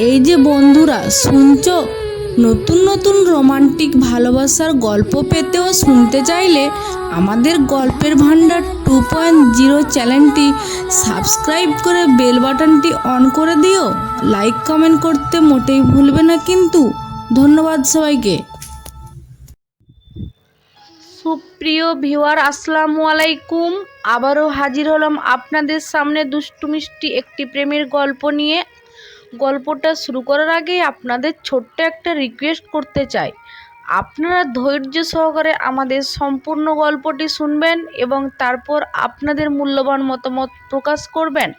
এই যে বন্ধুরা শুনছো, নতুন নতুন রোমান্টিক ভালোবাসার গল্প পেতে ও শুনতে চাইলে আমাদের গল্পের ভান্ডার 2.0 চ্যানেলটি সাবস্ক্রাইব করে বেল বাটনটি অন করে দিও। লাইক কমেন্ট করতে মোটেই ভুলবে না কিন্তু। ধন্যবাদ সবাইকে। সুপ্রিয় ভিউয়ার, আসসালামু আলাইকুম। আবারও হাজির হলাম আপনাদের সামনে দুষ্টু মিষ্টি একটি প্রেমের গল্প নিয়ে। গল্পটা শুরু করার আগে আপনাদের ছোট্ট একটা রিকোয়েস্ট করতে চাই, আপনারা ধৈর্য সহকারে আমাদের সম্পূর্ণ গল্পটি শুনবেন এবং তারপর আপনাদের মূল্যবান মতামত প্রকাশ করবেন।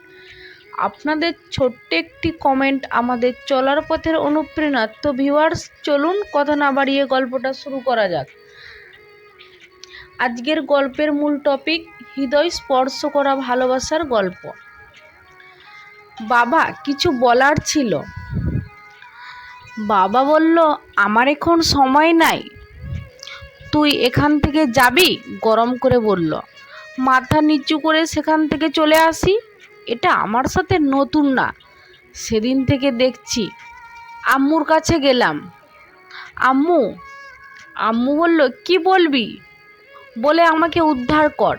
আপনাদের ছোট্ট একটি কমেন্ট আমাদের চলার পথের অনুপ্রেরণা। তো ভিউয়ার্স, চলুন কথা না বাড়িয়ে গল্পটা শুরু করা যাক। আজকের গল্পের মূল টপিক হৃদয় স্পর্শ করা ভালোবাসার গল্প। বাবা কিছু বলার ছিল। বাবা বলল, আমার এখন সময় নাই, তুই এখান থেকে যাবি। গরম করে বলল। মাথা নিচু করে সেখান থেকে চলে আসি। এটা আমার সাথে নতুন না, সেদিন থেকে দেখছি। আম্মুর কাছে গেলাম। আম্মু আম্মু বলল, কি বলবি বলে আমাকে উদ্ধার কর।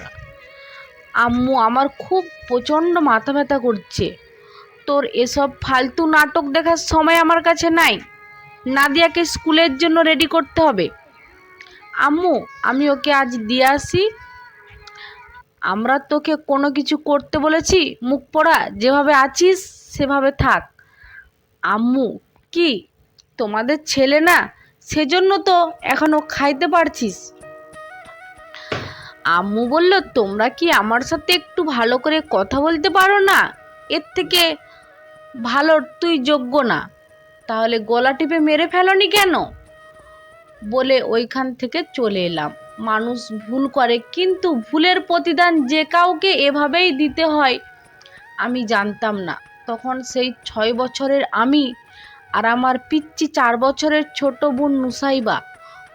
আম্মু, আমার খুব প্রচণ্ড মাথা ব্যথা করছে, তোর এসব ফালতু নাটক দেখার সময় আমার কাছে নাই। নাদিয়াকে স্কুলের জন্য রেডি করতে হবে। আম্মু, আমি ওকে আজ দিয়ে আসি। আমরা তোকে কোনো কিছু করতে বলেছি? মুখ পোড়া, যেভাবে আছিস সেভাবে থাক। আম্মু, কি তোমাদের ছেলে না, সেজন্য তো এখনো খাইতে পারছিস। আম্মু বলল, তোমরা কি আমার সাথে একটু ভালো করে কথা বলতে পারো না? এর থেকে ভালো তুই যোগ্য না, তাহলে গলা টিপে মেরে ফেলনি কেন? বলে ওইখান থেকে চলে এলাম। মানুষ ভুল করে, কিন্তু ভুলের প্রতিদান যে কাউকে এভাবেই দিতে হয় আমি জানতাম না। তখন সেই 6 বছরের আমি আর আমার পিচ্চি 4 বছরের ছোট বোন নুসাইবা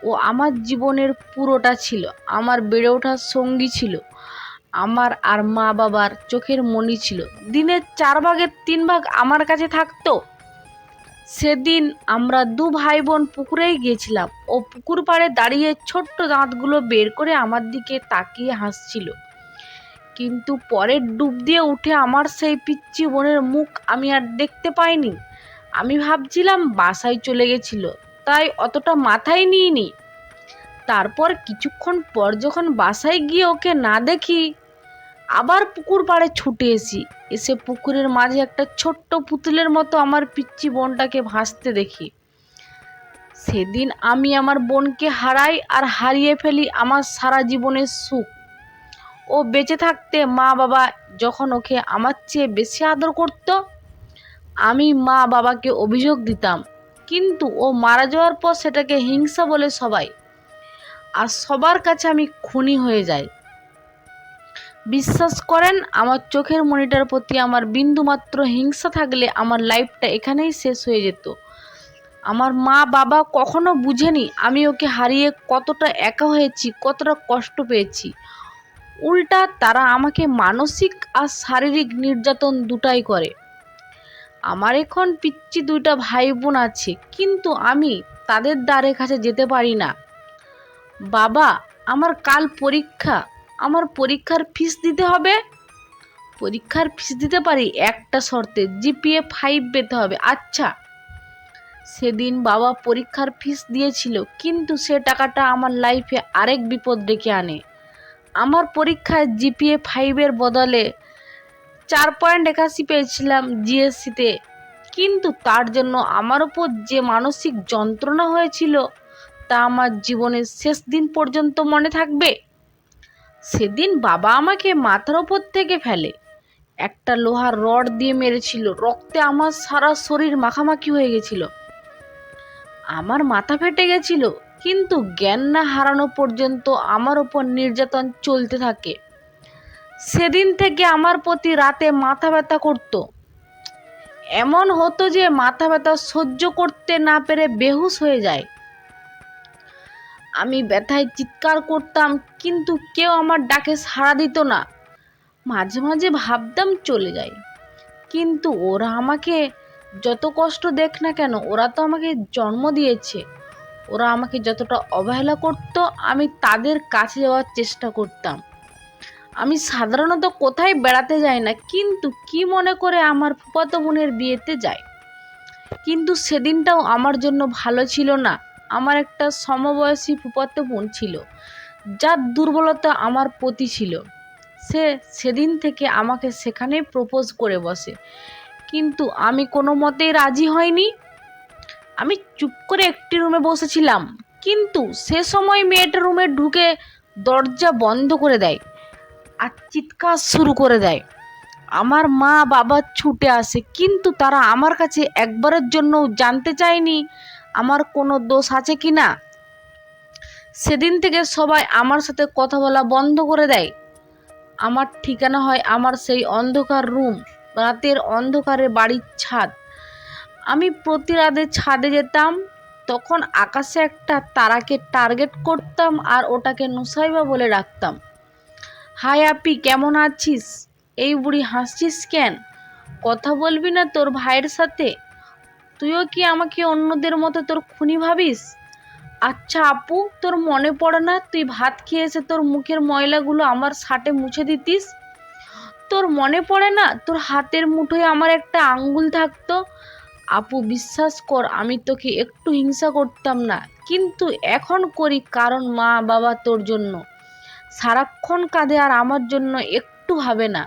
ও আমার জীবনের পুরোটা ছিল। আমার বেড়ে ওঠার সঙ্গী ছিল, আমার আর মা বাবার চোখের মণি ছিল। দিনের 4 ভাগের 3 ভাগ আমার কাছে থাকতো। সেদিন আমরা 2 ভাই বোন পুকুরেই গিয়েছিলাম। ও পুকুর পাড়ে দাঁড়িয়ে ছোট্ট দাঁতগুলো বের করে আমার দিকে তাকিয়ে হাসছিল। কিন্তু পরের ডুব দিয়ে উঠে আমার সেই পিচ্চি বোনের মুখ আমি আর দেখতে পাইনি। আমি ভাবছিলাম বাসায় চলে গেছিল, তাই অতটা মাথায় নিইনি। তারপর কিছুক্ষণ পর যখন বাসায় গিয়ে ওকে না দেখি, আবার পুকুর পাড়ে ছুটে এসে পুকুরের মাঝে একটা ছোট্ট পুতুলের মতো আমার পিচ্চি বোনটাকে ভাসতে দেখি। সেদিন আমি আমার বোনকে হারাই আর হারিয়ে ফেলি আমার সারা জীবনের সুখ। ও বেঁচে থাকতে মা বাবা যখন ওকে আমার চেয়ে বেশি আদর করত, আমি মা বাবাকে অভিযোগ দিতাম, কিন্তু ও মারা যাওয়ার পর সেটাকে হিংসা বলে সবাই, আর সবার কাছে আমি খুনি হয়ে যাই। বিশ্বাস করেন, আমার চোখের মনিটার প্রতি আমার বিন্দুমাত্র হিংসা থাকলে আমার লাইফটা এখানেই শেষ হয়ে যেত। আমার মা বাবা কখনো বুঝেনি আমি ওকে হারিয়ে কতটা একা হয়েছি, কতটা কষ্ট পেয়েছি। উল্টা তারা আমাকে মানসিক আর শারীরিক নির্যাতন দুটাই করে। আমার এখন পিচ্চি 2টা ভাই বোন আছে, কিন্তু আমি তাদের দ্বারে কাছে যেতে পারি না। বাবা, আমার কাল পরীক্ষা, আমার পরীক্ষার ফিস দিতে হবে। পরীক্ষার ফিস দিতে পারি একটা শর্তে, জিপিএ 5 পেতে হবে। আচ্ছা। সেদিন বাবা পরীক্ষার ফিস দিয়েছিল, কিন্তু সে টাকাটা আমার লাইফে আরেক বিপদ ডেকে আনে। আমার পরীক্ষায় জিপিএ 5-এর বদলে 4.81 পেয়েছিলাম জিএসসিতে, কিন্তু তার জন্য আমার উপর যে মানসিক যন্ত্রণা হয়েছিল তা আমার জীবনের শেষ দিন পর্যন্ত মনে থাকবে। সেদিন বাবা আমাকে মাথার ওপর থেকে ফেলে, একটা লোহার রড দিয়ে মেরেছিল। রক্তে আমার সারা শরীর মাখামাখি হয়ে গেছিল, আমার মাথা ফেটে গেছিল, কিন্তু জ্ঞান না হারানো পর্যন্ত আমার ওপর নির্যাতন চলতে থাকে। সেদিন থেকে আমার প্রতি রাতে মাথা ব্যথা করতো। এমন হতো যে মাথা ব্যথা সহ্য করতে না পেরে বেহুশ হয়ে যায়। আমি ব্যথায় চিৎকার করতাম, কিন্তু কেউ আমার ডাকে সাড়া দিত না। মাঝে মাঝে ভাবতাম চলে যাই, কিন্তু ওরা আমাকে যত কষ্ট দেখ না কেন, ওরা তো আমাকে জন্ম দিয়েছে। ওরা আমাকে যতটা অবহেলা করতো, আমি তাদের কাছে যাওয়ার চেষ্টা করতাম। আমি সাধারণত কোথায় বেড়াতে যাই না, কিন্তু কি মনে করে আমার ফুফাতো বোনের বিয়েতে যাই। কিন্তু সেদিনটাও আমার জন্য ভালো ছিল না। আমার একটা সমবয়সী ফুফাতো বোন ছিল, যার দুর্বলতা আমার প্রতি ছিল। সেদিন থেকে আমাকে সেখানে প্রপোজ করে বসে, কিন্তু আমি কোনো মতেই রাজি হয়নি। আমি চুপ করে একটি রুমে বসেছিলাম, কিন্তু সে সময় মেয়েটা রুমে ঢুকে দরজা বন্ধ করে দেয় আর চিৎকার শুরু করে দেয়। আমার মা বাবা ছুটে আসে, কিন্তু তারা আমার কাছে একবারের জন্য জানতে চায়নি আমার কোনো দোষ আছে কি না। সেদিন থেকে সবাই আমার সাথে কথা বলা বন্ধ করে দেয়। আমার ঠিকানা হয় আমার সেই অন্ধকার রুম, রাতের অন্ধকারে বাড়ির ছাদ। আমি প্রতি রাতে ছাদে যেতাম, তখন আকাশে একটা তারাকে টার্গেট করতাম আর ওটাকে নুসাইবা বলে ডাকতাম। হাই আপি, কেমন আছিস? এই বুড়ি হাসছিস কেন? কথা বলবি না তোর ভাইয়ের সাথে? তুইও কি আমাকে অন্যদের মতো তোর খুনি ভাবিস? আচ্ছা আপু, তোর মনে পড়ে না তুই ভাত খেয়ে এসে তোর মুখের ময়লাগুলো আমার শার্টে মুছে দিতিস? তোর মনে পড়ে না তোর হাতের মুঠোয় আমার একটা আঙ্গুল থাকতো? আপু বিশ্বাস কর, আমি তোকে একটু হিংসা করতাম না, কিন্তু এখন করি, কারণ মা বাবা তোর জন্য সারাক্ষণ কাঁদে আর আমার জন্য একটু ভাবে না।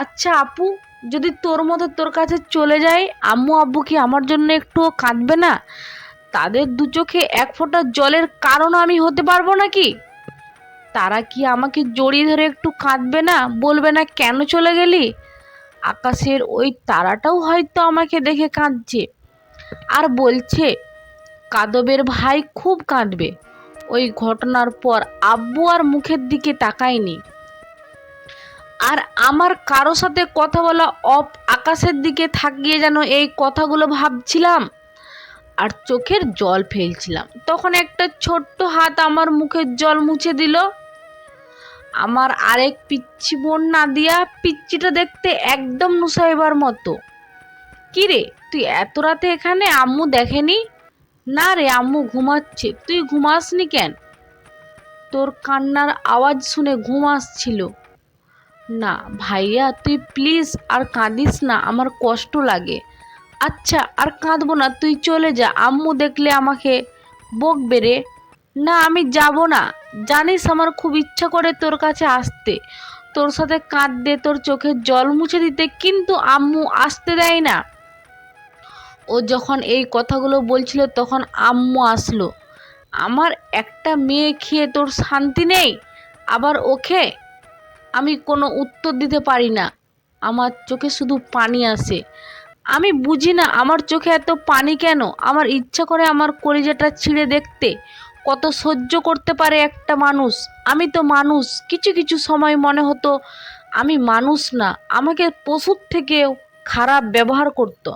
আচ্ছা আপু, যদি তোর মতো তোর কাছে চলে যায়, আম্মু আব্বু কি আমার জন্য একটুও কাঁদবে না? তাদের দু চোখে এক ফোঁটা জলের কারণ আমি হতে পারবো নাকি? তারা কি আমাকে জড়িয়ে ধরে একটু কাঁদবে না, বলবে না কেন চলে গেলি? আকাশের ওই তারাটাও হয়তো আমাকে দেখে কাঁদছে আর বলছে কাদবের ভাই খুব কাঁদবে। ওই ঘটনার পর আব্বু আর মুখের দিকে তাকায়নি, আর আমার কারো সাথে কথা বলা অফ। আকাশের দিকে তাকিয়ে যেন এই কথাগুলো ভাবছিলাম আর চোখের জল ফেলছিলাম। তখন একটা ছোট্ট হাত আমার মুখের জল মুছে দিল। আমার আরেক পিচ্ছি বোন নাদিয়া, পিচ্চিটা দেখতে একদম নুসাইবার মতো। কি রে, তুই এত রাতে এখানে? আম্মু দেখেনি? না রে, আম্মু ঘুমাচ্ছে। তুই ঘুমাসনি কেন? তোর কান্নার আওয়াজ শুনে ঘুম আসছিল। না ভাইয়া, তুই প্লিজ আর কাঁদিস না, আমার কষ্ট লাগে। আচ্ছা আর কাঁদবো না, তুই চলে যা, আম্মু দেখলে আমাকে বকবে রে। না আমি যাব না, জানিস আমার খুব ইচ্ছা করে তোর কাছে আসতে, তোর সাথে কাঁদতে, তোর চোখের জল মুছে দিতে, কিন্তু আম্মু আসতে দেয় না। ও যখন এই কথাগুলো বলছিল তখন আম্মু আসলো। আমার একটা মেয়ে খেয়ে তোর শান্তি নেই, আবার ওকে? আমি কোনো উত্তর দিতে পারি না, আমার চোখে শুধু পানি আসে। আমি বুঝি না আমার চোখে এত পানি কেন। আমার ইচ্ছা করে আমার কলিজাটা ছিঁড়ে দেখতে, কত সহ্য করতে পারে একটা মানুষ। আমি তো মানুষ। কিছু কিছু সময় মনে হতো আমি মানুষ না, আমাকে পশুর থেকেও খারাপ ব্যবহার করতো।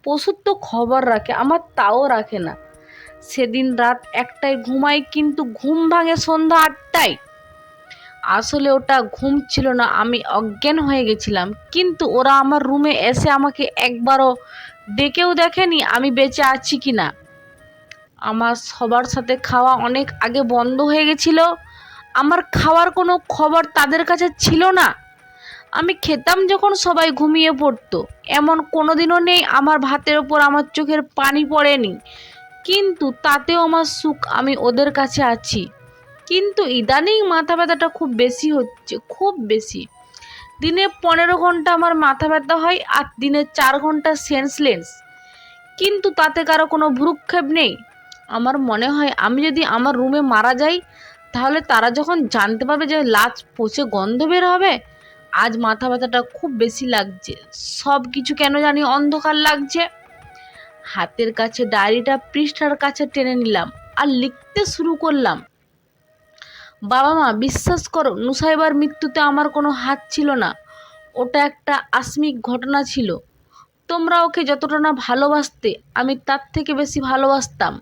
পশুর তো খবর রাখে, আমার তাও রাখে না। সেদিন রাত 1টায় ঘুমাই, কিন্তু ঘুম ভাঙে সন্ধ্যা 8টায়। আসলে ওটা ঘুম ছিল না, আমি অজ্ঞান হয়ে গেছিলাম। কিন্তু ওরা আমার রুমে এসে আমাকে একবারও ডেকেও দেখেনি আমি বেঁচে আছি কিনা। আমার সবার সাথে খাওয়া অনেক আগে বন্ধ হয়ে গেছিল। আমার খাওয়ার কোনো খবর তাদের কাছে ছিল না। আমি খেতাম যখন সবাই ঘুমিয়ে পড়তো। এমন কোনোদিনও নেই আমার ভাতের ওপর আমার চোখের পানি পড়েনি, কিন্তু তাতেও আমার সুখ, আমি ওদের কাছে আছি। কিন্তু ইদানিং মাথা ব্যথাটা খুব বেশি হচ্ছে, খুব বেশি। দিনে 15 ঘন্টা আমার মাথা ব্যথা হয়, আর দিনে 4 ঘন্টা সেন্সলেস, কিন্তু তাতে কারো কোনো ভ্রুক্ষেপ নেই। আমার মনে হয় আমি যদি আমার রুমে মারা যাই, তাহলে তারা যখন জানতে পারবে যে লাশ পচে গন্ধ বের হবে। আজ মাথা ব্যথাটা খুব বেশি লাগছে, সব কিছু কেন জানি অন্ধকার লাগছে। হাতের কাছে ডায়েরিটা পৃষ্ঠার কাছে টেনে নিলাম আর লিখতে শুরু করলাম। বাবা মা, বিশ্বাস করো, নুসাইবার মৃত্যুতে আমার কোনো হাত ছিল না। ওটা একটা আকস্মিক ঘটনা ছিল। তোমরা ওকে যতটা না ভালোবাসতে, আমি তার থেকে বেশি ভালোবাসতাম।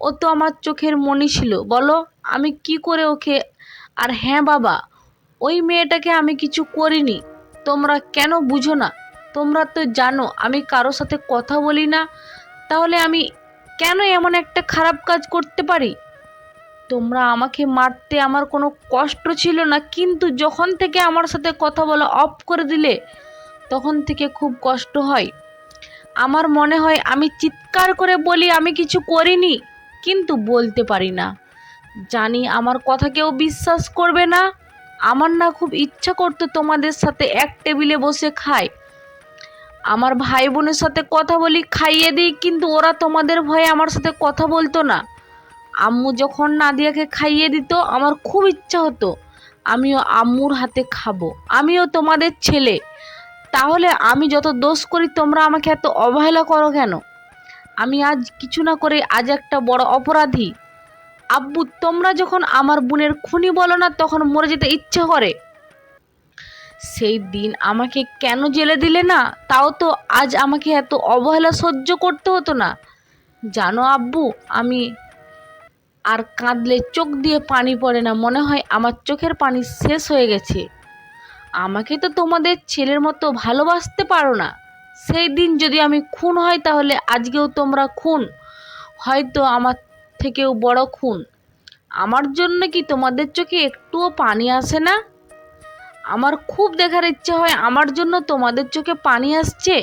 ও তো আমার চোখের মণি ছিল। বলো আমি কি করে ওকে? আর হ্যাঁ বাবা, ওই মেয়েটাকে আমি কিছু করিনি। তোমরা কেন বুঝো না? তোমরা তো জানো আমি কারোর সাথে কথা বলি না, তাহলে আমি কেন এমন একটা খারাপ কাজ করতে পারি? তোমরা আমাকে মারতে আমার কোনো কষ্ট ছিল না, কিন্তু যখন থেকে আমার সাথে কথা বলা অফ করে দিলে তখন থেকে খুব কষ্ট হয়। আমার মনে হয় আমি চিৎকার করে বলি আমি কিছু করিনি, কিন্তু বলতে পারি না। জানি আমার কথা কেউ বিশ্বাস করবে না। আমার না খুব ইচ্ছা করতো তোমাদের সাথে এক টেবিলে বসে খাই, আমার ভাই বোনের সাথে কথা বলি, খাইয়ে দিই, কিন্তু ওরা তোমাদের ভয়ে আমার সাথে কথা বলতো না। আম্মু যখন নাদিয়াকে খাইয়ে দিত আমার খুব ইচ্ছা হতো আমিও আম্মুর হাতে খাবো, আমিও তোমাদের ছেলে। তাহলে আমি যত দোষ করি তোমরা আমাকে এত অবহেলা করো কেন? আমি আজ কিছু না করে আজ একটা বড় অপরাধী। আব্বু, তোমরা যখন আমার বোনের খুনি বলো না তখন মরে যেতে ইচ্ছে করে। সেই দিন আমাকে কেন জেলে দিলে না? তাও তো আজ আমাকে এত অবহেলা সহ্য করতে হতো না। জানো আব্বু, আমি আর কাঁদলে চোখ দিয়ে পানি পড়ে না, মনে হয় আমার চোখের পানি শেষ হয়ে গেছে। আমাকে তো তোমাদের ছেলের মতো ভালোবাসতে পারো না। সেই দিন যদি আমি খুন হয় তাহলে আজকেও তোমরা খুন, হয়তো আমার থেকেও বড় খুন। আমার জন্য কি তোমাদের চোখে একটুও পানি আসে না? আমার খুব দেখার ইচ্ছে হয় আমার জন্য তোমাদের চোখে পানি আসছে।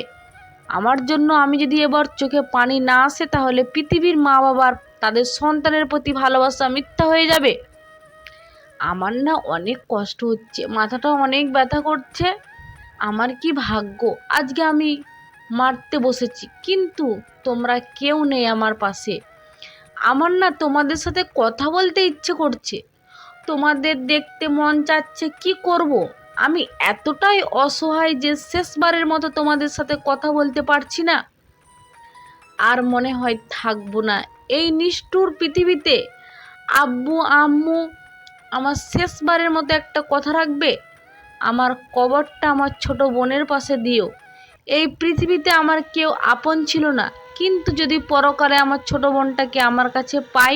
আমার জন্য আমি যদি এবার চোখে পানি না আসে তাহলে পৃথিবীর মা বাবার তাদের সন্তানের প্রতি ভালোবাসা মিথ্যা হয়ে যাবে। আমার না অনেক কষ্ট হচ্ছে, মাথাটা অনেক ব্যথা করছে। আমার কি ভাগ্য আজকে আমি মারতে বসেছি, কিন্তু তোমরা কেউ নেই আমার পাশে। আমার না তোমাদের সাথে কথা বলতে ইচ্ছে করছে, তোমাদের দেখতে মন চাচ্ছে, কি করব? আমি এতটাই অসহায় যে শেষবারের মতো তোমাদের সাথে কথা বলতে পারছি না। আর মনে হয় থাকবো না এই নিষ্ঠুর পৃথিবীতে। আব্বু আম্মু, আমার শেষবারের মতো একটা কথা রাখবে, আমার কবরটা আমার ছোট বোনের পাশে দিও। এই পৃথিবীতে আমার কেউ আপন ছিল না, কিন্তু যদি পরকালে আমার ছোট বোনটাকে আমার কাছে পাই,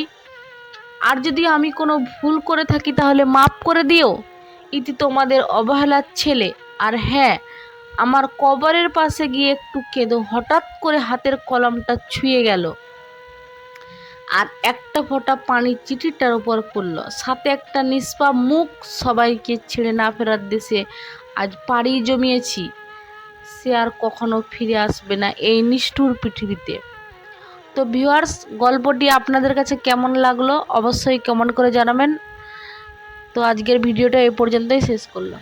আর যদি আমি কোনো ভুল করে থাকি তাহলে মাফ করে দিও। ইতি তোমাদের অবহেলার ছেলে। আর হ্যাঁ, আমার কবরের পাশে গিয়ে একটু কেঁদো। হঠাৎ করে হাতের কলমটা ছুঁয়ে গেল আর একটা ফোঁটা পানি চিঠিটার উপর পড়ল, সাথে একটা নিষ্পাপ মুখ। সবাইকে ছেড়ে না ফেরার দেশে আজ পাড়ি জমিয়েছি, সে আর কখনো ফিরে আসবে না এই নিষ্ঠুর পৃথিবীতে। তো ভিউয়ার্স, গল্পটি আপনাদের কাছে কেমন লাগলো অবশ্যই কমেন্ট করে জানাবেন। তো আজকের ভিডিওটা এই পর্যন্তই শেষ করলাম।